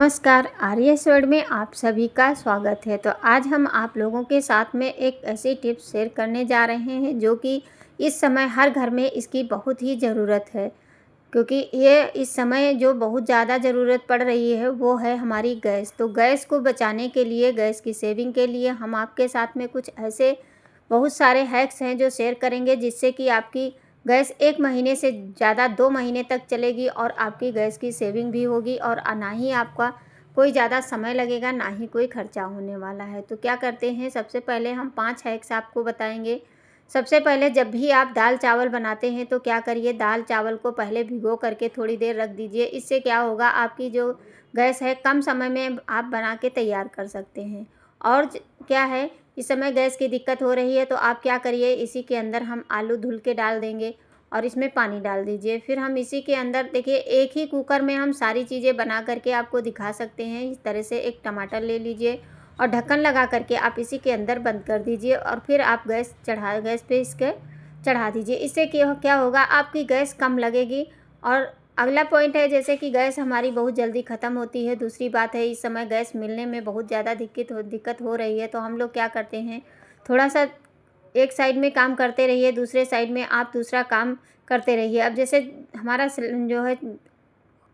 नमस्कार, आर्यस वर्ल्ड में आप सभी का स्वागत है। तो आज हम आप लोगों के साथ में एक ऐसी टिप्स शेयर करने जा रहे हैं जो कि इस समय हर घर में इसकी बहुत ही ज़रूरत है, क्योंकि ये इस समय जो बहुत ज़्यादा ज़रूरत पड़ रही है वो है हमारी गैस। तो गैस को बचाने के लिए, गैस की सेविंग के लिए हम आपके साथ में कुछ ऐसे बहुत सारे हैक्स हैं जो शेयर करेंगे, जिससे कि आपकी गैस 1 महीने से ज़्यादा 2 महीने तक चलेगी और आपकी गैस की सेविंग भी होगी और ना ही आपका कोई ज़्यादा समय लगेगा, ना ही कोई खर्चा होने वाला है। तो क्या करते हैं, सबसे पहले हम 5 हैक्स आपको बताएँगे। सबसे पहले जब भी आप दाल-चावल बनाते हैं तो क्या करिए, दाल-चावल को पहले भिगो करके थोड़ी देर रख दीजिए। इससे क्या होगा, आपकी जो गैस है कम समय में आप बना के तैयार कर सकते हैं। और क्या है, इस समय गैस की दिक्कत हो रही है तो आप क्या करिए, इसी के अंदर हम आलू धुल के डाल देंगे और इसमें पानी डाल दीजिए। फिर हम इसी के अंदर देखिए, एक ही कुकर में हम सारी चीज़ें बना करके आपको दिखा सकते हैं। इस तरह से एक टमाटर ले लीजिए और ढक्कन लगा करके आप इसी के अंदर बंद कर दीजिए और फिर आप गैस पे इसके चढ़ा दीजिए। इससे क्या क्या होगा, आपकी गैस कम लगेगी। और अगला पॉइंट है, जैसे कि गैस हमारी बहुत जल्दी ख़त्म होती है। दूसरी बात है, इस समय गैस मिलने में बहुत ज़्यादा दिक्कत हो रही है। तो हम लोग क्या करते हैं, थोड़ा-सा एक साइड में काम करते रहिए, दूसरे साइड में आप दूसरा काम करते रहिए। अब जैसे हमारा जो है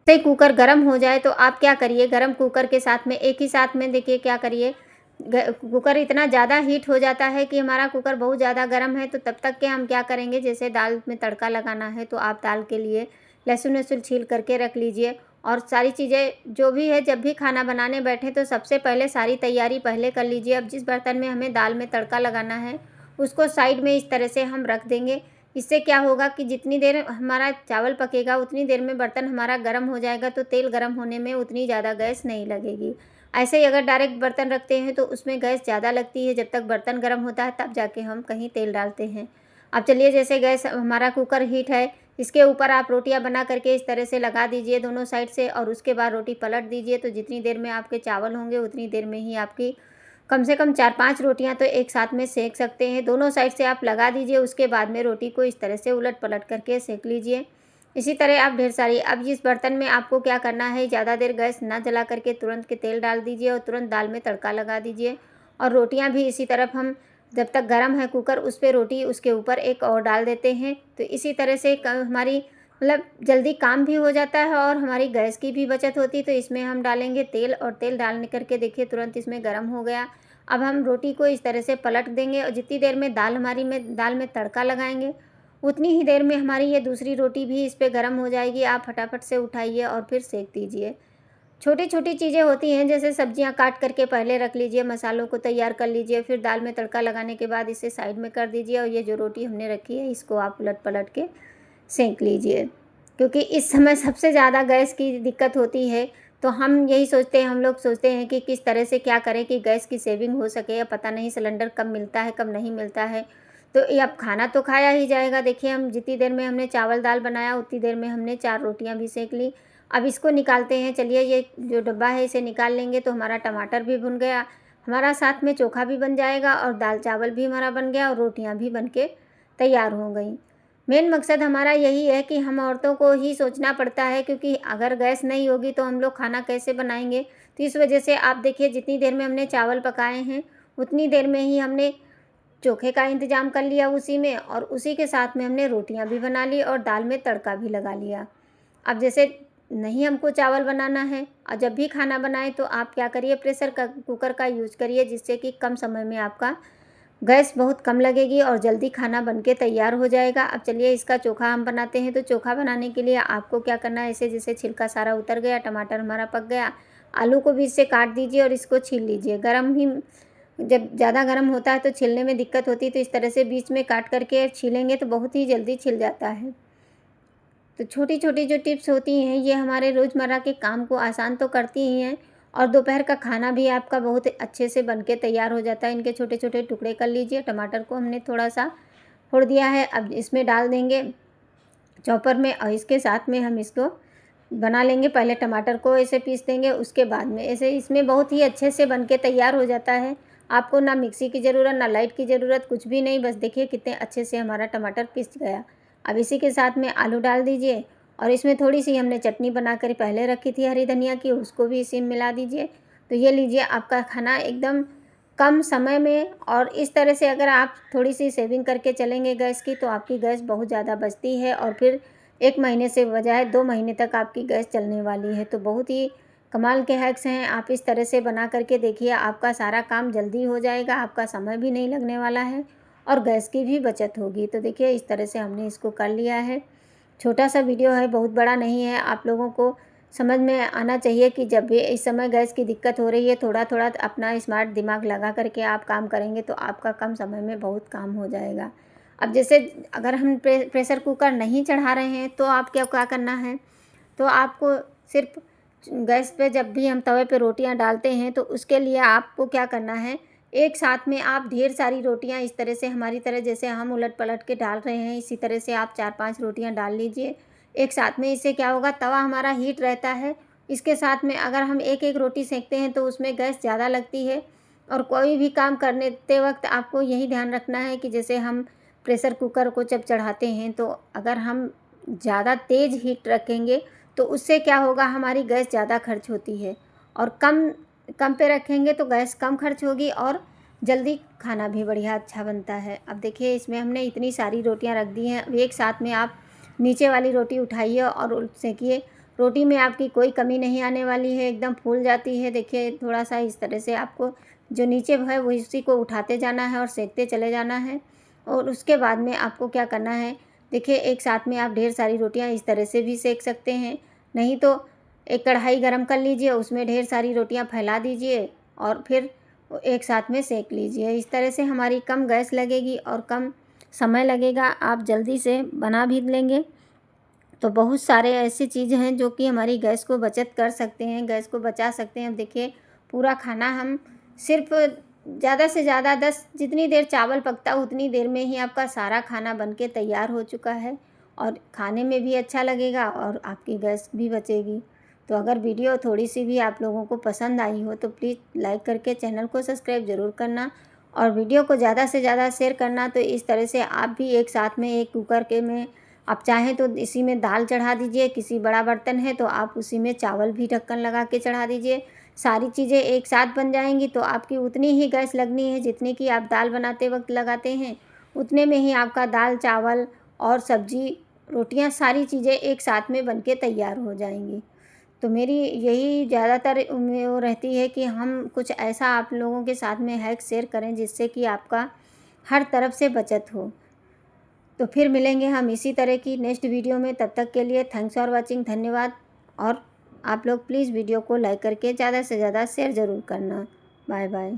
से कुकर गरम हो जाए तो आप क्या करिए, गरम कुकर के साथ में एक ही साथ में देखिए क्या करिए, कुकर इतना ज़्यादा हीट हो जाता है कि हमारा कुकर बहुत ज़्यादा गर्म है। तो तब तक के हम क्या करेंगे, जैसे दाल में तड़का लगाना है तो आप दाल के लिए लहसुन वहसुन छील करके रख लीजिए। और सारी चीज़ें जो भी है, जब भी खाना बनाने बैठे तो सबसे पहले सारी तैयारी पहले कर लीजिए। अब जिस बर्तन में हमें दाल में तड़का लगाना है उसको साइड में इस तरह से हम रख देंगे। इससे क्या होगा कि जितनी देर हमारा चावल पकेगा उतनी देर में बर्तन हमारा गर्म हो जाएगा, तो तेल गर्म होने में उतनी ज़्यादा गैस नहीं लगेगी। ऐसे ही अगर डायरेक्ट बर्तन रखते हैं तो उसमें गैस ज़्यादा लगती है, जब तक बर्तन गर्म होता है तब जाके हम कहीं तेल डालते हैं। अब चलिए, जैसे गैस हमारा कुकर हीट है, इसके ऊपर आप रोटियां बना करके इस तरह से लगा दीजिए दोनों साइड से और उसके बाद रोटी पलट दीजिए। तो जितनी देर में आपके चावल होंगे उतनी देर में ही आपकी कम से कम 4-5 रोटियां तो एक साथ में सेक सकते हैं। दोनों साइड से आप लगा दीजिए, उसके बाद में रोटी को इस तरह से उलट पलट करके सेक लीजिए। इसी तरह आप ढेर सारी, अब जिस बर्तन में आपको क्या करना है, ज़्यादा देर गैस ना जला करके तुरंत के तेल डाल दीजिए और तुरंत दाल में तड़का लगा दीजिए। और रोटियां भी इसी तरफ हम, जब तक गर्म है कुकर उस पर रोटी उसके ऊपर एक और डाल देते हैं। तो इसी तरह से हमारी मतलब जल्दी काम भी हो जाता है और हमारी गैस की भी बचत होती है। तो इसमें हम डालेंगे तेल और तेल डालने करके देखिए तुरंत इसमें गर्म हो गया। अब हम रोटी को इस तरह से पलट देंगे और जितनी देर में दाल में तड़का लगाएंगे उतनी ही देर में हमारी ये दूसरी रोटी भी इस पे गर्म हो जाएगी। आप फटाफट से उठाइए और फिर सेक दीजिए। छोटी छोटी चीज़ें होती हैं, जैसे सब्जियां काट करके पहले रख लीजिए, मसालों को तैयार कर लीजिए, फिर दाल में तड़का लगाने के बाद इसे साइड में कर दीजिए और ये जो रोटी हमने रखी है इसको आप उलट पलट के सेंक लीजिए। क्योंकि इस समय सबसे ज़्यादा गैस की दिक्कत होती है। तो हम यही सोचते हैं, हम लोग सोचते हैं कि किस तरह से क्या करें कि गैस की सेविंग हो सके। या पता नहीं सिलेंडर कब मिलता है कब नहीं मिलता है। तो ये अब खाना तो खाया ही जाएगा। देखिए, हम जितनी देर में हमने चावल दाल बनाया उतनी देर में हमने 4 रोटियां भी सेक ली। अब इसको निकालते हैं। चलिए, ये जो डब्बा है इसे निकाल लेंगे तो हमारा टमाटर भी भुन गया, हमारा साथ में चोखा भी बन जाएगा और दाल चावल भी हमारा बन गया और रोटियां भी बन के तैयार हो गई। मेन मकसद हमारा यही है कि हम औरतों को ही सोचना पड़ता है, क्योंकि अगर गैस नहीं होगी तो हम लोग खाना कैसे बनाएंगे। तो इस वजह से आप देखिए, जितनी देर में हमने चावल पकाए हैं उतनी देर में ही हमने चोखे का इंतज़ाम कर लिया उसी में, और उसी के साथ में हमने रोटियां भी बना ली और दाल में तड़का भी लगा लिया। अब जैसे नहीं हमको चावल बनाना है और जब भी खाना बनाए तो आप क्या करिए, प्रेशर कुकर का यूज़ करिए, जिससे कि कम समय में आपका गैस बहुत कम लगेगी और जल्दी खाना बनके तैयार हो जाएगा। अब चलिए, इसका चोखा हम बनाते हैं। तो चोखा बनाने के लिए आपको क्या करना है, ऐसे जैसे छिलका सारा उतर गया, टमाटर हमारा पक गया, आलू को बीच से काट दीजिए और इसको छील लीजिए। गरम ही, जब ज़्यादा गरम होता है तो छीलने में दिक्कत होती है, तो इस तरह से बीच में काट करके छीलेंगे तो बहुत ही जल्दी छिल जाता है। तो छोटी छोटी जो टिप्स होती हैं ये हमारे रोज़मर्रा के काम को आसान तो करती ही हैं, और दोपहर का खाना भी आपका बहुत अच्छे से बन के तैयार हो जाता है। इनके छोटे छोटे टुकड़े कर लीजिए। टमाटर को हमने थोड़ा सा फोड़ दिया है, अब इसमें डाल देंगे चॉपर में और इसके साथ में हम इसको बना लेंगे। पहले टमाटर को ऐसे पीस देंगे, उसके बाद में ऐसे इसमें बहुत ही अच्छे से बन के तैयार हो जाता है। आपको ना मिक्सी की ज़रूरत ना लाइट की ज़रूरत, कुछ भी नहीं। बस देखिए कितने अच्छे से हमारा टमाटर पिस गया। अब इसी के साथ में आलू डाल दीजिए और इसमें थोड़ी-सी हमने चटनी बनाकर पहले रखी थी हरी धनिया की, उसको भी इसी में मिला दीजिए। तो ये लीजिए आपका खाना एकदम कम समय में, और इस तरह से अगर आप थोड़ी-सी सेविंग करके चलेंगे गैस की, तो आपकी गैस बहुत ज़्यादा बचती है और फिर 1 महीने से बजाय 2 महीने तक आपकी गैस चलने वाली है। तो बहुत ही कमाल के हैक्स हैं, आप इस तरह से बना कर के देखिए, आपका सारा काम जल्दी हो जाएगा, आपका समय भी नहीं लगने वाला है और गैस की भी बचत होगी। तो देखिए इस तरह से हमने इसको कर लिया है। छोटा-सा वीडियो है, बहुत बड़ा नहीं है। आप लोगों को समझ में आना चाहिए कि जब भी इस समय गैस की दिक्कत हो रही है, थोड़ा-थोड़ा अपना स्मार्ट दिमाग लगा करके आप काम करेंगे तो आपका कम समय में बहुत काम हो जाएगा। अब जैसे अगर हम प्रेशर कुकर नहीं चढ़ा रहे हैं तो आप क्या करना है, तो आपको सिर्फ़ गैस पे जब भी हम तवे पे रोटियां डालते हैं तो उसके लिए आपको क्या करना है, एक साथ में आप ढेर सारी रोटियां इस तरह से हमारी तरह जैसे हम उलट-पलट के डाल रहे हैं, इसी तरह से आप 4-5 रोटियां डाल लीजिए एक साथ में। इससे क्या होगा, तवा हमारा हीट रहता है। इसके साथ में अगर हम एक-एक रोटी सेंकते हैं तो उसमें गैस ज़्यादा लगती है। और कोई भी काम करते वक्त आपको यही ध्यान रखना है कि जैसे हम प्रेशर कुकर को जब चढ़ाते हैं तो अगर हम ज़्यादा तेज़ हीट रखेंगे तो उससे क्या होगा, हमारी गैस ज़्यादा खर्च होती है, और कम कम पे रखेंगे तो गैस कम खर्च होगी और जल्दी खाना भी बढ़िया अच्छा बनता है। अब देखिए इसमें हमने इतनी सारी रोटियां रख दी हैं। अब एक साथ में आप नीचे वाली रोटी उठाइए और सेकिए। रोटी में आपकी कोई कमी नहीं आने वाली है, एकदम फूल जाती है। देखिए थोड़ा-सा इस तरह से आपको जो नीचे है वो उसी को उठाते जाना है और सेकते चले जाना है। और उसके बाद में आपको क्या करना है, देखिए एक साथ में आप ढेर सारी रोटियां इस तरह से भी सेक सकते हैं। नहीं तो एक कढ़ाई गरम कर लीजिए, उसमें ढेर सारी रोटियां फैला दीजिए और फिर एक साथ में सेक लीजिए। इस तरह से हमारी कम गैस लगेगी और कम समय लगेगा, आप जल्दी से बना भी लेंगे। तो बहुत सारे ऐसी चीज़ें हैं जो कि हमारी गैस को बचत कर सकते हैं, गैस को बचा सकते हैं। अब देखिए पूरा खाना हम सिर्फ ज़्यादा से ज़्यादा 10 जितनी देर चावल पकता है उतनी देर में ही आपका सारा खाना बन के तैयार हो चुका है और खाने में भी अच्छा लगेगा और आपकी गैस भी बचेगी। तो अगर वीडियो थोड़ी सी भी आप लोगों को पसंद आई हो तो प्लीज़ लाइक करके चैनल को सब्सक्राइब ज़रूर करना और वीडियो को ज़्यादा से ज़्यादा शेयर करना। तो इस तरह से आप भी एक साथ में एक कुकर के में आप चाहें तो इसी में दाल चढ़ा दीजिए, किसी बड़ा बर्तन है तो आप उसी में चावल भी ढक्कन लगा के चढ़ा दीजिए। सारी चीज़ें एक साथ बन जाएंगी तो आपकी उतनी ही गैस लगनी है जितनी कि आप दाल बनाते वक्त लगाते हैं, उतने में ही आपका दाल चावल और सब्जी रोटियां सारी चीज़ें एक साथ में बन के तैयार हो जाएंगी। तो मेरी यही ज़्यादातर वो रहती है कि हम कुछ ऐसा आप लोगों के साथ में हैक शेयर करें जिससे कि आपका हर तरफ से बचत हो। तो फिर मिलेंगे हम इसी तरह की नेक्स्ट वीडियो में। तब तक के लिए थैंक्स फॉर वाचिंग, धन्यवाद। और आप लोग प्लीज़ वीडियो को लाइक करके ज़्यादा से ज़्यादा शेयर ज़रूर करना। Bye bye.